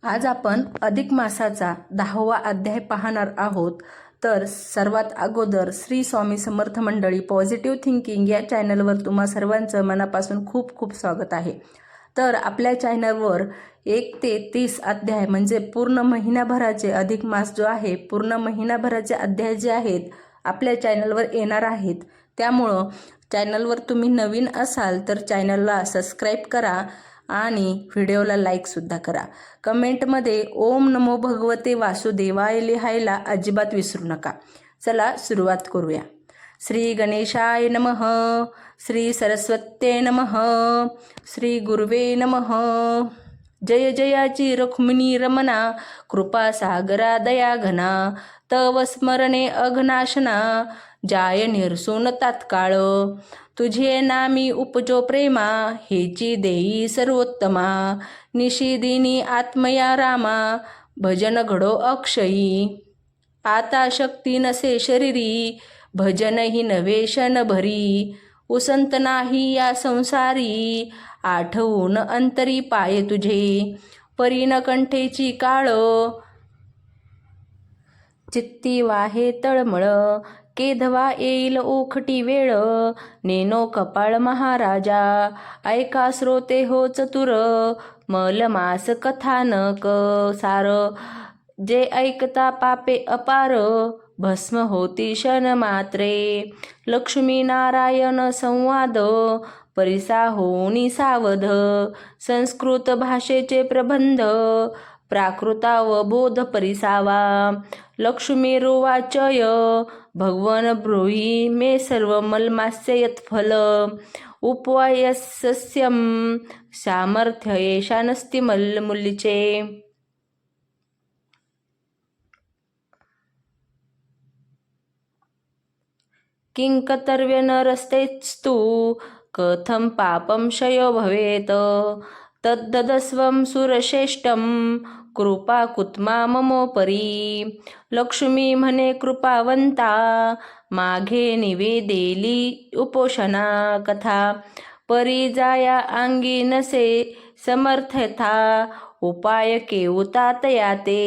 आज आपण अधिक मासाचा 10वा अध्याय पाहणार आहोत. तर सर्वात अगोदर श्री स्वामी समर्थ मंडळी पॉझिटिव्ह थिंकिंग या चॅनलवर तुम्हा सर्वांचं मनापासून खूप खूप स्वागत आहे. तर आपल्या चॅनलवर 1 ते 30 अध्याय म्हणजे पूर्ण महिन्याभराचे अधिक मास जो आहे पूर्ण महिन्याभराचे अध्याय जे आहेत आपल्या चॅनलवर येणार आहेत. त्यामुळं चॅनलवर तुम्ही नवीन असाल तर चॅनलला सबस्क्राईब करा आणि व्हिडिओला लाईकसुद्धा करा. कमेंटमध्ये ओम नमो भगवते वासुदेवाय लिहायला अजिबात विसरू नका. चला सुरुवात करूया. श्री गणेशाय नमः. श्री सरस्वत्ये नमः. श्री गुरुवे नमः. जय जयाची रुक्मिणी रमणा, कृपा सागरा दया घना, तव स्मरणे अघनाशना, जाय निरसून तात्काळ, तुझे नामी उपजो प्रेमा, हेची देई सर्वोत्तमा, निशिदिनी आत्मया रामा, भजन घडो अक्षयी, आता शक्ती नसे शरीरी, भजन ही नवे शन भरी, उसंत नाही या संसारी, आठवून अंतरी पाय तुझे, परीन कंठेची काळ, चित्ती वाहे तळमळ, केधवा येईल ओखटी वेळ, नेनो कपाळ महाराजा, ऐका श्रोते हो चतुर, मलमास कथानक सार, जे ऐकता पापे अपार, भस्म होती शन मात्रे, लक्ष्मी नारायण संवाद, परिसा होनी सावध, संस्कृत भाषेचे प्रबंध, प्राकृतावबोध परिसावा, लक्ष्मीरुवाचय, भगवन ब्रूहि मे सर्व मलमास्य यत्फल, उपवायस्यम सामर्थ्य येषा नस्ति मुलीचे. किंकतर्व्य नरस्तेस्तु कथं पापं क्षयो भवेत्, तद्ददस्वं सुरश्रेष्ठं कृपा कुत्मा ममोपरी, लक्ष्मी म्हणे कृपावंता, माघे निवेदेली उपोषणा कथा, परी जाया अंगी नसे समर्थथा, उपाय केवता तया ते.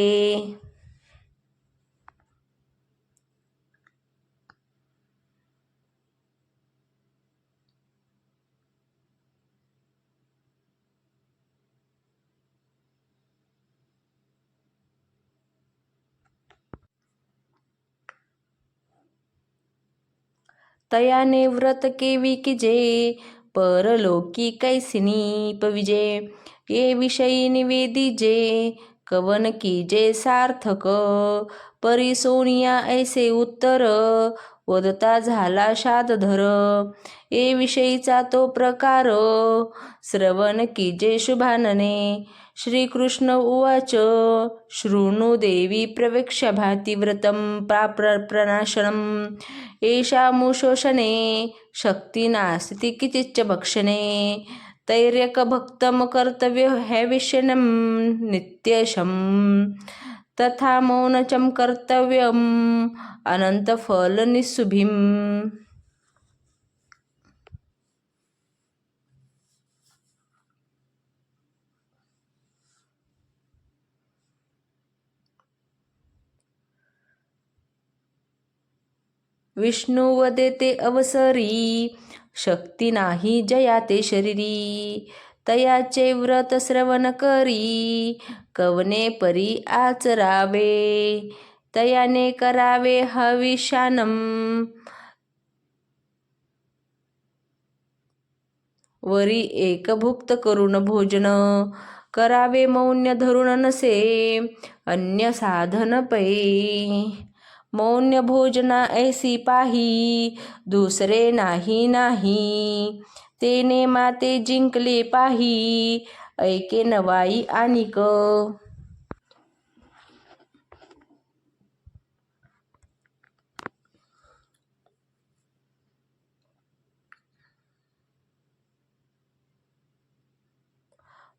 तयाने व्रत केवी कीजे, परलोकी कैसिनी पविजे, ये विषयी निवेदीजे, कवन कीजे सार्थक, परी सोनिया ऐसे उत्तर, वदता झाला शादधर, ये विषयीचा तो प्रकार, श्रवण कीजे शुभानने. श्रीकृष्ण उवाच, शृणु देवी प्रवेक्ष्य भाती व्रतं प्रनाशनम्, येषामुशोषणे शक्ती नास्ति किचिच्च भक्षणे, तैर्यक भक्तं कर्तव्य हैविष्यनं नित्यशं, तथा मौनचं कर्तव्यम् अनंतफल निःशुभिम्. विष्णू वदेते अवसरी, शक्ती नाही जयाते शरीरी, तयाचे व्रत श्रवण करी, कवने परी आचरावे, तयाने करावे हविष्यानम, वरी एक भुक्त करून भोजन, करावे मौन्य धरून नसे अन्य साधन पै, मौन्य भोजना ऐसी पाही, दुसरे नाही नाही, तेने माते जिंकले पाही, ऐके नवाई आनिक.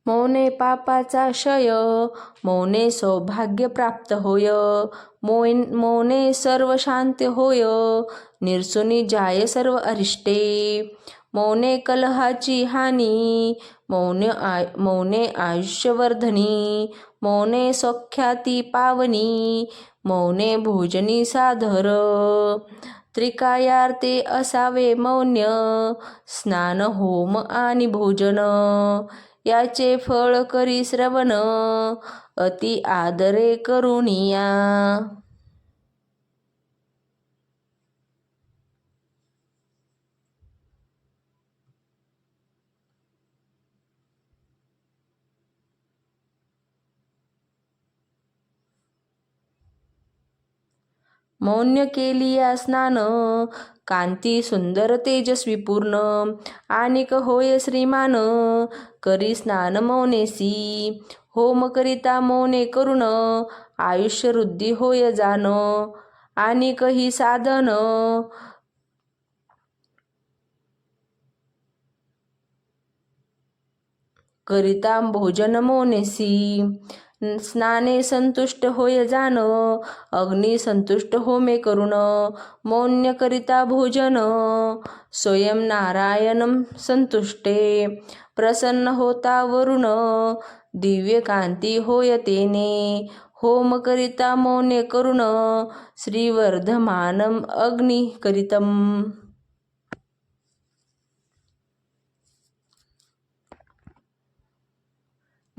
मौने पापाचा क्षय, मौने सौभाग्य प्राप्त होय, मौने सर्व शांत होय, निरसुनी जाय सर्व अरिष्टे, मौने कलहाची हानी, मौने आयुष्यवर्धनी, मौने सौख्याती पावनी, मौने भोजनी साधर. त्रिकायार्ते असावे मौन्य, स्नान होम आणि भोजन. याचे फळ करी श्रवण, अति आदरे करुनिया. मौन्य केलिया स्नान, कांती सुंदर तेजस्वी पूर्ण. आनिक होय श्रीमान, करी स्नान मौनेसी. होम करिता मौने करुण, आयुष्य वृद्धी होय जान. आनिक ही साधन, करिता भोजन मौनेसी. स्नाने संतुष्ट होय जान, अग्नी संतुष्ट होमे करुण. मौन्य करिता भोजन, स्वयं नारायण संतुष्टे. प्रसन्न होता वरुण, दिव्य कांती होय तेने. होम करिता मौने करुण, श्रीवर्धमानम अग्नी करितम.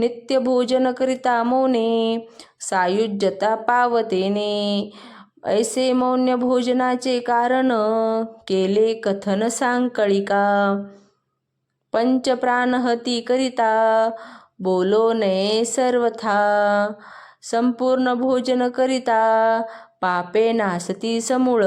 नित्य भोजन करिता मौने, सायुज्यता पावतेने. ऐसे मौन्य भोजनाचे कारण, केले कथन सांकळिका. पंचप्राणहती करिता, बोलो नये सर्वथा. संपूर्ण भोजन करिता, पापे नासती समूळ.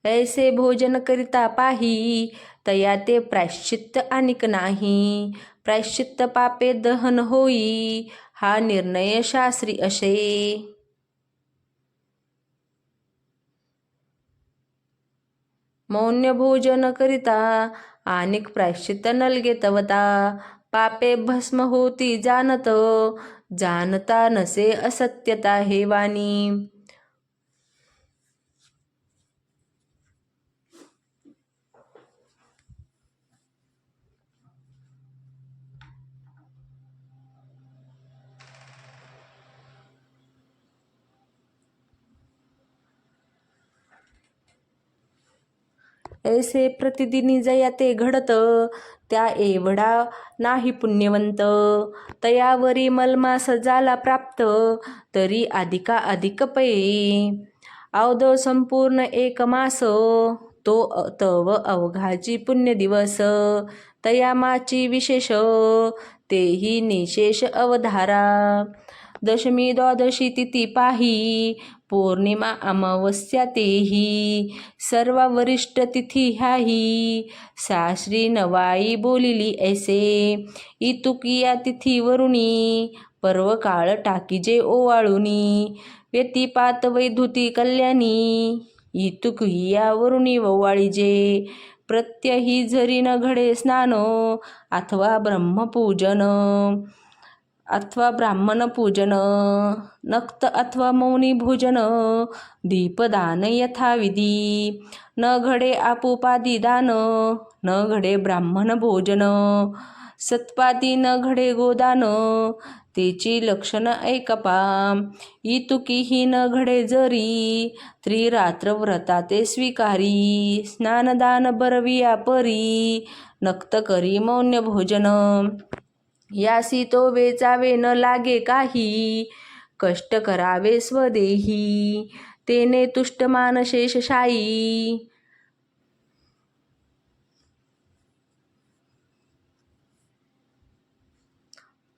ऐसे भोजन करिता पाही, तया ते प्रायश्चित्त अनिक नाही. प्रायश्चित्त पापे दहन होई, हा निर्णय शास्त्री असे. मौन्य भोजन करिता, अनिक प्रायश्चित्त नलगे तवता. पापे भस्म होती जानत, जानता नसे असत्यता हे वाणी. ऐसे प्रतिदिनी जया ते घडत, त्या एवढा नाही पुण्यवंत. तयावरी मलमास झाला प्राप्त, तरी अधिका अधिक पये. अवधो संपूर्ण एक मास, तो तव अवघाची पुण्य दिवस. तयामाची विशेष, तेही निशेष अवधारा. दशमी द्वादशी तिथी पाही, पौर्णिमा अमावस्या तेही. सर्व वरिष्ठ तिथी ह्याही, शास्त्री नवाई बोलिली ऐसे. इतुकिया तिथी वरुणी, पर्व काळ टाकीजे ओवाळुनी. व्यतिपात वैधुती कल्याणी, इतुकिया वरुणी ओवाळीजे. प्रत्यही जरी न घडे स्नान, अथवा ब्राह्मण पूजन. नक्त अथवा मौनी भोजन, दीपदान यथाविधी. न घडे आपोपादी दान, न घडे ब्राह्मण भोजन. सत्पादी न घडे गोदान, तेची लक्षण ऐकपा. इतुकीही न घडे जरी, त्रिरात्र व्रता ते स्वीकारी. स्नानदान बरविया परी, नक्त करी मौन्य भोजन. यासी तो वेचावे न लागे काही, कष्ट करावे स्वदेही. तेने तुष्टमान शेषशायी.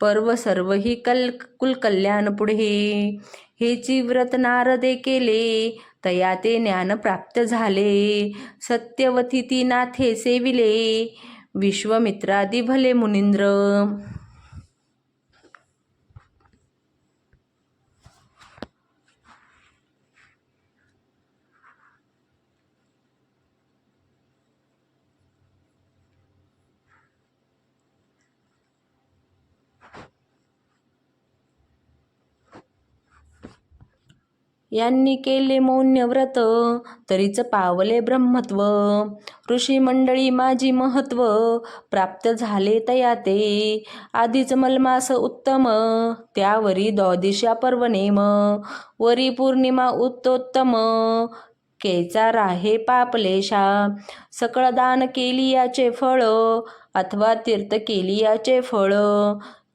पर्व सर्व ही कुलकल्याण पुढे. हेची व्रत नारदे केले, तया ते ज्ञान प्राप्त झाले. सत्यवती ती नाथे सेविले, विश्वमित्रादी भले मुनींद्र. यांनी केले मौन्य व्रत, तरीच पावले ब्रह्मत्व. ऋषी मंडळी माझी महत्व, प्राप्त झाले तया ते. आधीच मलमास उत्तम, त्यावरी द्वादशा पर्वनेम. वरी पौर्णिमा उत्तोत्तम, केचा राहे पापलेशा. सकळ दान केली याचे फळ, अथवा तीर्थ केली याचे फळ.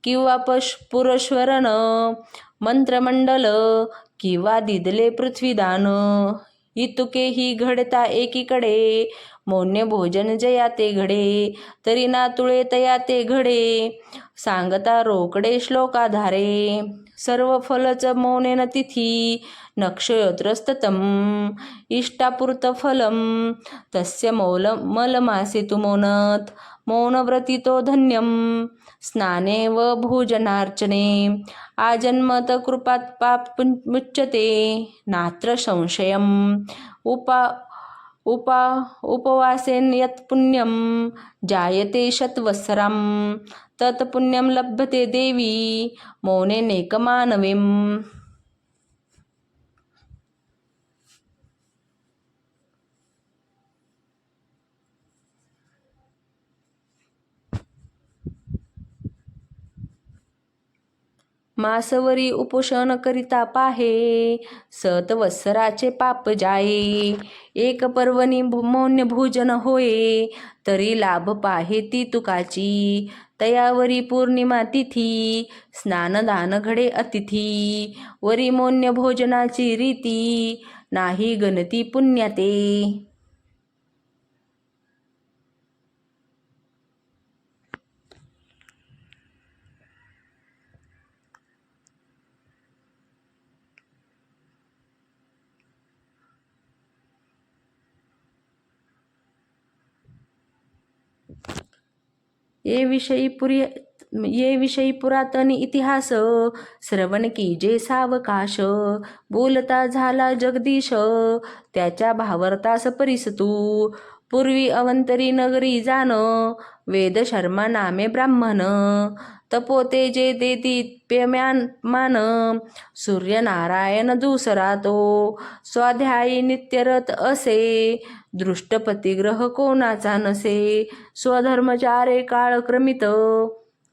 किंवा पुरस्वरण मंत्रमंडल, किंवा दिदले पृथ्वीदान. इतुके ही घडता एकीकडे, मौन्य भोजन जया ते घडे. तरी ना तुळे तया ते घडे, सांगता रोकडे श्लोकाधारे. सर्व फलच मौनेन तिथी, नक्षत्रस्ततम. इष्टापूर्त फलम, तस्य मलमासे तु मौनत. मौनव्रतितो धन्यम, स्नाने व भोजनार्चने. आजन्मत कृपात पाप मुच्यते, नात्र संशयम. उपवासेन यत् पुण्यम, जायते शतवत्सरम. तत् पुण्यम लभते देवी, मौनेनेकमानवीम. मासवरी उपोषण करिता पाहे, सतवत्सराचे पाप जाये. एक पर्वणी मौन्य भोजन होये, तरी लाभ पाहे ती तुकाची. तयावरी पौर्णिमा तिथी, स्नानदान घडे अतिथी. वरी मौन्य भोजनाची रीती, नाही गणती पुण्याते. ये विषयी पुरातन इतिहास, श्रवण कीजे सावकाश. बोलता झाला जगदीश, त्याच्या भावार्थास परिसतू. पूर्वी अवंतरी नगरी जाण, वेद शर्मा नामे ब्राह्मण. तपोतेजे देदीप्यमान मान, सूर्यनारायण दुसरा तो. स्वाध्यायी नित्यरत असे, दृष्टपतिग्रह कोणाचा नसे. स्वधर्मचारे काळक्रमित,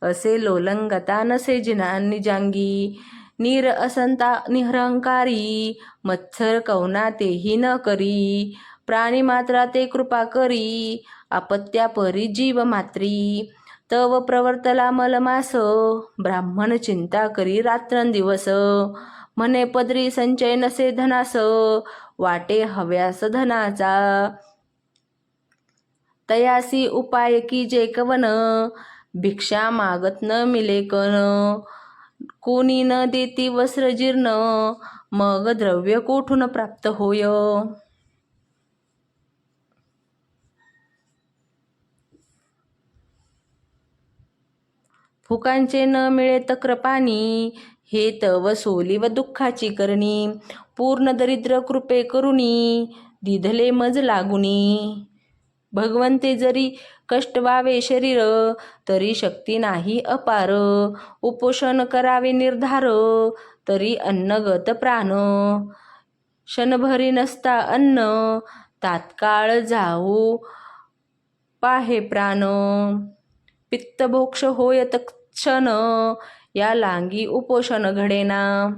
असे लोलंगता नसे निजांगी. नीर असंता निरहंकारी, मत्सर कवना तेही न करी. प्राणी मात्रा ते कृपा करी, अपत्या परी जीव मात्री. तव प्रवर्तला मलमास, ब्राह्मण चिंता करी रात्रंदिवस. म्हणे पदरी संचय नसे धनास, वाटे हव्यास धनाचा. तयासी उपाय कीजे कवन, भिक्षा मागत न मिले कण. कोणी न देती वस्त्र जीर्ण, मग द्रव्य कोठून प्राप्त होय. फुकांचे न मिळे तक्र पाणी, हे तव सोली व दुःखाची करणी. पूर्ण दरिद्र कृपे करुणी, दिधले मज लागुनी. भगवंते जरी कष्ट व्हावे शरीर, तरी शक्ती नाही अपार. उपोषण करावे निर्धार, तरी अन्नगत प्राण. क्षणभरी नसता अन्न, तात्काळ जाऊ पाहे प्राण. पित्तभोक्ष होय तत्क्षण, या लांगी उपोषण घडेना.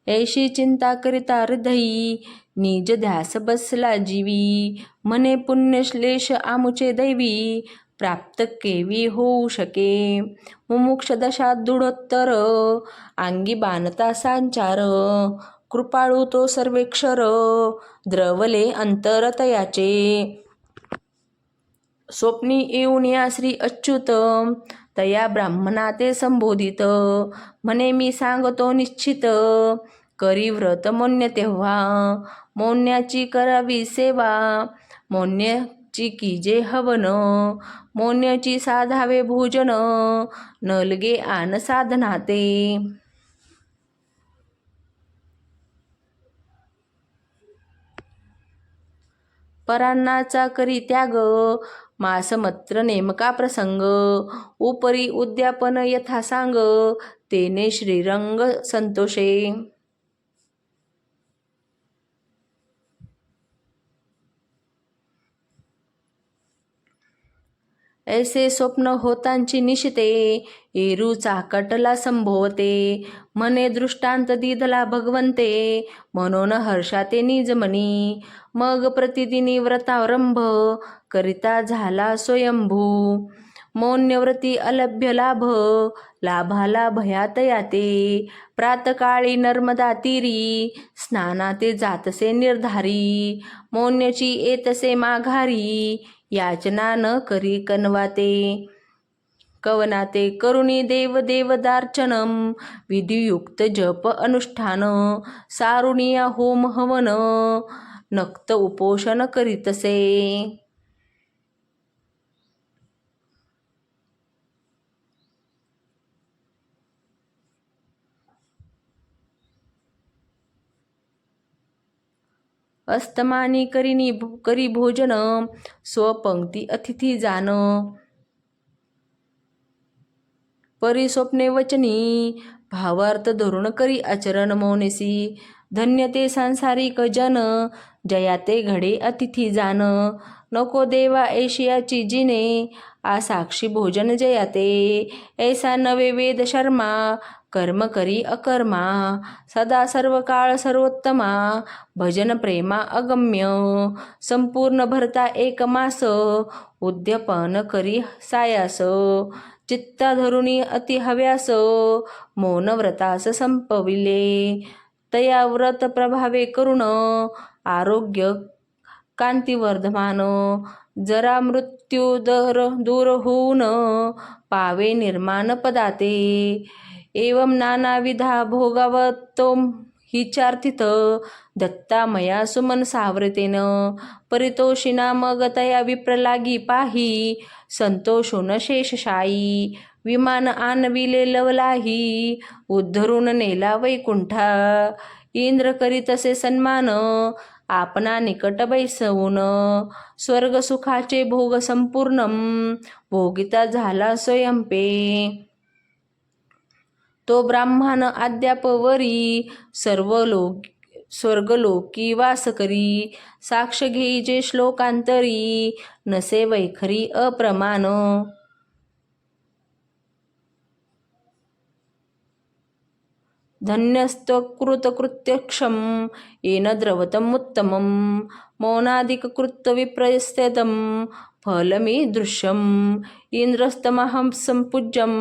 ऐशी चिंता करिता हृदयी, निज ध्यास बसला जीवी. म्हणे पुण्यश्लेष आमुचे दैवी, प्राप्त केवी होऊ शके. मुमुक्ष दशा दुढोत्तर, अंगी बाणता सांचार. कृपाळू तो सर्वेक्षर, द्रवले अंतर तयाचे. स्वप्नी येऊन या श्री अच्युत, तया ब्राह्मणा ते संबोधित. म्हणे मी सांगतो निश्चित, करी व्रत मौन्य तेव्हा. मौन्याची करावी सेवा, मौन्याची कीजे हवन. मौन्याची साधावे भोजन, न लगे आन साधना ते. परान्नाचा करी त्याग, मासमत्र नेमका प्रसंग, उपरी उद्यापन यथा सांग, तेने श्रीरंग संतोषे. ऐसे स्वप्न होतांची निशिते, एरूचा कटला संभोवते, म्हणे दृष्टांत दिधला भगवंते, म्हणून हर्षाते निजमनी. मग प्रतिदिनी व्रतारंभ, करिता झाला स्वयंभू, मौन्यव्रती अलभ्य लाभ, लाभाला भयात याते. प्रातकाळी नर्मदा तीरी, स्नानाते जातसे निर्धारी, मौन्यची येतसे माघारी, याचना न करी कवनाते. करुणी देव देवदार्चनम, विधियुक्त जप अनुष्ठान, सारुणिया होम हवन, नक्त उपोषण करीतसे. अस्तमानी करी भोजन, स्वपंक्ती अतिथी जान, परिस्वप्ने वचनी, भावार्थ धरून करी आचरण मौनेसी. धन्य ते सांसारिक जन, जयाते घडे अतिथी जान, नको देवा ऐशियाची जिने, आसाक्षी भोजन जयाते. ऐसा नवे वेद शर्मा, कर्म करी अकर्मा, सदा सर्व काळ सर्वोत्तमा, भजन प्रेमा अगम्य, संपूर्ण भरता एक मास, उद्यापन करी सायास, चित्ता धरुणी अति हव्यास, मौन व्रतास संपविले. तया व्रत प्रभावे करुण, आरोग्य कांतिवर्धमान, जरा मृत्यू दूर होऊन, पावे निर्माण पदाते. एवं नानाविधा भोगावतो हिचार्थित, दत्ता मया सुमन सावरतेन, परितोषिना मग तया विप्र लागी पाही, संतोषून शेषशायी. विमान आणविले लवलाही, उद्धरून नेला वैकुंठा, इंद्र करीतसे सन्मान, आपणा निकट बैसवून. स्वर्ग सुखाचे भोग संपूर्णम, भोगिता झाला स्वयंपे. तो ब्राह्मण अद्यापवरी, स्वर्गलोकी वास करी, साक्ष घेईजे श्लोकांतरी, नसे वैखरी अप्रमाण. धन्यस्त्वकृतकृत्यक्षम, येन द्रवतमुत्तमं, मौनादिककृतविप्रयस्यतं, फलमीदृश्यम्. इंद्रस्तमहं संपूज्यं,